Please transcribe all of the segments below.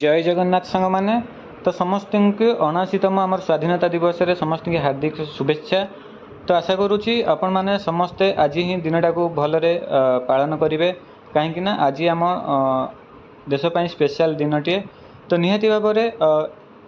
जय जगन्नाथ सांग मैंने तो समस्त को 79तम आम स्वाधीनता दिवस रे समस्त की हार्दिक शुभेच्छा। तो आशा करुँची आपण मैंने समस्ते आज ही दिनटा को भलरे पालन करेंगे कहीं आज आम देशपाई स्पेशल दिनटे। तो निहाती भाव में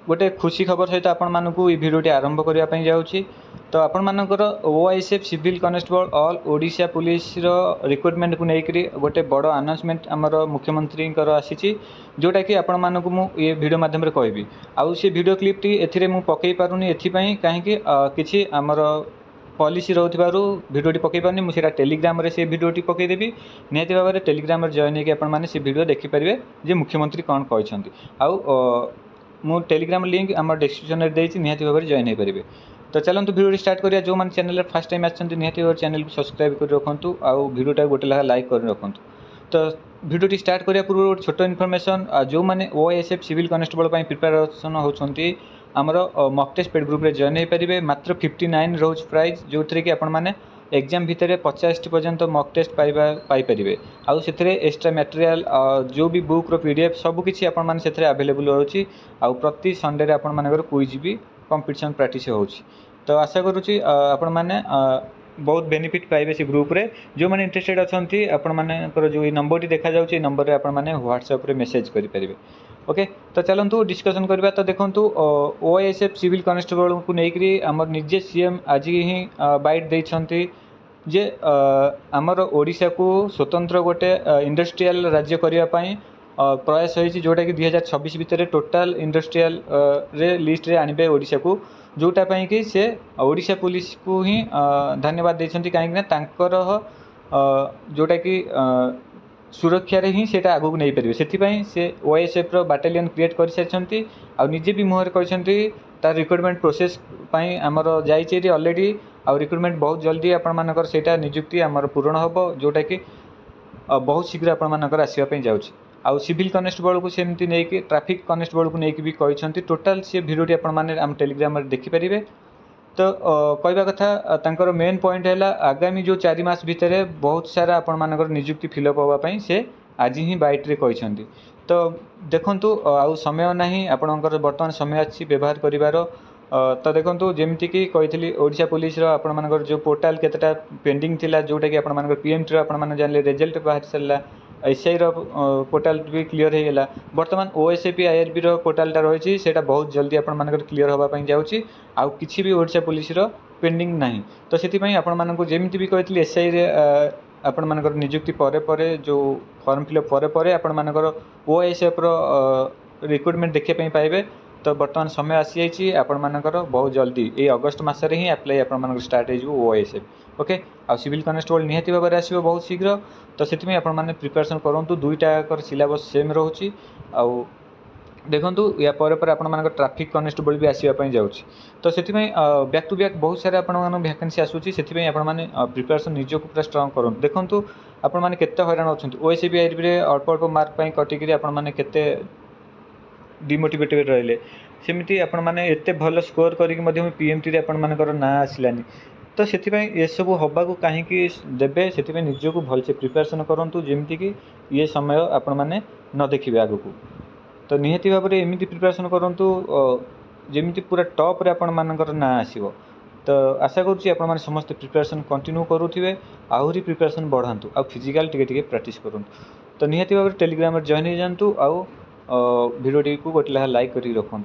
गोटे खुशी खबर सहित आपण मानू ये भिडियोटी आरंभ करने जाऊँगी। तो आपण मानकर OICF civil constable all Odisha police recruitment को लेकर गोटे बड़ अनाउंसमेंट आमर मुख्यमंत्री आसी जोटा कि आपण मानक मु ये वीडियो माध्यम कहबी। आउ से वीडियो क्लिपटी एथिरे मु पकई पारुनी एथिपाई कहीं किछि आमर पॉलिसी रहथिबारु वीडियोटी पकई पारुनी मुझे टेलीग्राम रे से वीडियोटी पकईदेवी। निहाती भाव में टेलीग्राम जॉइन होकर आपण माने से वीडियो देखिपारे जे मुख्यमंत्री कौन कहते। आउ मु टेलीग्राम लिंक आम डिस्क्रिप्शन में देती निहाती भाव में जॉइन हो पारे। तो चलते वीडियो स्टार्ट करिया। जो मैंने चैनल फर्स्ट टाइम आछंती निहाती भाव चैनल को सब्सक्राइब कर रखुँ आउ वीडियोटा गोटे लगा लाइक कर रखुँ। तो वीडियोटी स्टार्ट करिया पूर्व गोटे छोट इनफॉरमेशन जो मैंने OICF सिविल कनेस्टेबल प्रिपेरेसन होती आमर मॉक टेस्ट पेड ग्रुप रे जॉइन हो पारे। मात्र 59 रोज प्राइज जो थी कि आपण मैंने एग्जाम भितर 50 पर्यंत मॉक टेस्ट पाइपर। आउ से एक्स्ट्रा मटेरियल जो भी बुक रो PDF सबकि आपण से अवेलेबल रोचे। आउ प्रति संडे आपण मानकर क्विज भी कंपटीशन प्रैक्टिस हो। तो आशा करुँची आपण मैंने बहुत बेनिफिट पाइबे से ग्रुप रे। जो मैंने इंटरेस्टेड अच्छी आपण मानकर जो नंबर देखा जाउची नंबर रे आपण माने व्हाट्सएप रे मेसेज करि परिबे। ओके तो चलतु डिस्कसन करबा। तो देखंतु OICF सिविल कनेस्टेबल को लेकर आमर निजे CM आज ही बाइट देइछंती जे आमर ओडिशा को स्वतंत्र गोटे इंडस्ट्रियल राज्य करने पाई प्रयास होइछि जोटा कि 2026 भितर टोटाल इंडस्ट्रियल रे लिस्ट रे आनिबे ओडिशा को। जोटा पाई कि से ओडिशा पुलिस को ही धन्यवाद देइछंती कहीं तांकर जोटा कि सुरक्षा रे ही सेटा आगु नहीं पारे। से OICF रो बाटालियन क्रिएट कर सारी आ निजे भी मुहर कहते तार रिक्रुटमेंट प्रोसेस पाई आमर जाइए ऑलरेडी। आ रिक्रुटमेंट बहुत जल्दी आपण मानकर सेटा नियुक्ति आमर पूरण होबो जोटा कि बहुत शीघ्र आपण मानकर आसीबा जाउछि। आउ सिविल कनेस्टेबल को सेमती नहीं कि ट्रैफिक कनेस्टेबल को लेकिन भी कहते टोटाल से भिडियोटी आपण माने आम टेलीग्राम रे देखिपारे। तो कहवा कथा तांकर मेन पॉइंट है आगामी जो 4 मास भितर बहुत सारा आपण मानकर नियुक्ति फिलअप होगापाई से आज ही बाइट रे कहते। तो देखंतु आउ समय नहीं आपणकर बर्तमान समय अच्छी व्यवहार करिवार। तो देखंतु जेमती कि कही ओडिशा पुलिस आपण मानकर जो पोर्टाल केतेटा पेंडिंग थिला जोटा कि आपण मानकर PMT रो आपण माने जानले रिजल्ट बाहर सरला। SI रो पोर्टाल भी क्लियर हो गला। बर्तमान OSAP IRB रो पोर्टालटा रही सेटा बहुत जल्दी आपण मानकर क्लियर होबा पई जाउची। आउ किछि भी ओडिशा पुलिस रो पेंडिंग नहीं। तो सेति पई आपण माननको जेमती भी कहतली SI रे आपण मानकर नियुक्ति परे परे जो फॉर्म फिलअप परे परे आपण मानकर OICF रो रिक्रुटमेंट देखिया पई पाइबे। तो बर्तमान समय आसी जाइए आपण मानकर बहुत जल्दी ये अगस्त मासरे ही अप्लाई आपण मानकर स्टार्ट हो OICF। ओके आ सिविल कनेस्टेबल निहाती भाव में आसो बहुत शीघ्र। तो से आपण माने प्रिपरेशन करूँ दुईटा सिलेबस सेम रोचे। आउ देखंतु या पर पर आपण मानकर ट्रैफिक कनेस्टेबल भी आसीबा जाउछि। तो से बैक टू बैक बहुत सारे आपण मान वैकेंसी आसूची। से आपण माने प्रिपरेशन निज को पूरा स्ट्रांग करूँ। देखंतु आपण माने केते हैरान होछंती OICF IRB रे अल्प अल्प मार्क पई कटिकरी आपण माने केते डिमोटिवेटेड रहिले। सेमती आपण माने एते भल स्कोर करिक मध्य PMT रे आपण मानकर ना आसिलानी। तो से ये सब हवा को कहीं देवे से निज को भलसे प्रिपरेशन करूँ जमती कि ये समय आपण मैंने न देखिए आग को। तो निहाती भाव में एमती प्रिपरेशन करूँ जमी पूरा टॉप रे आपण मानकर ना आसो। तो आशा करुँची आपण मैंने समस्त प्रिपरेशन कंटिन्यू करुवे आहरी प्रिपरेशन बढ़ातु आ फिजिकाल टिके प्रैक्टिस करूँ। तो निहाती भाव में टेलीग्राम जॉइन हो जातु आउ भिडियोटी को गोटे लाइक कर रखुँ।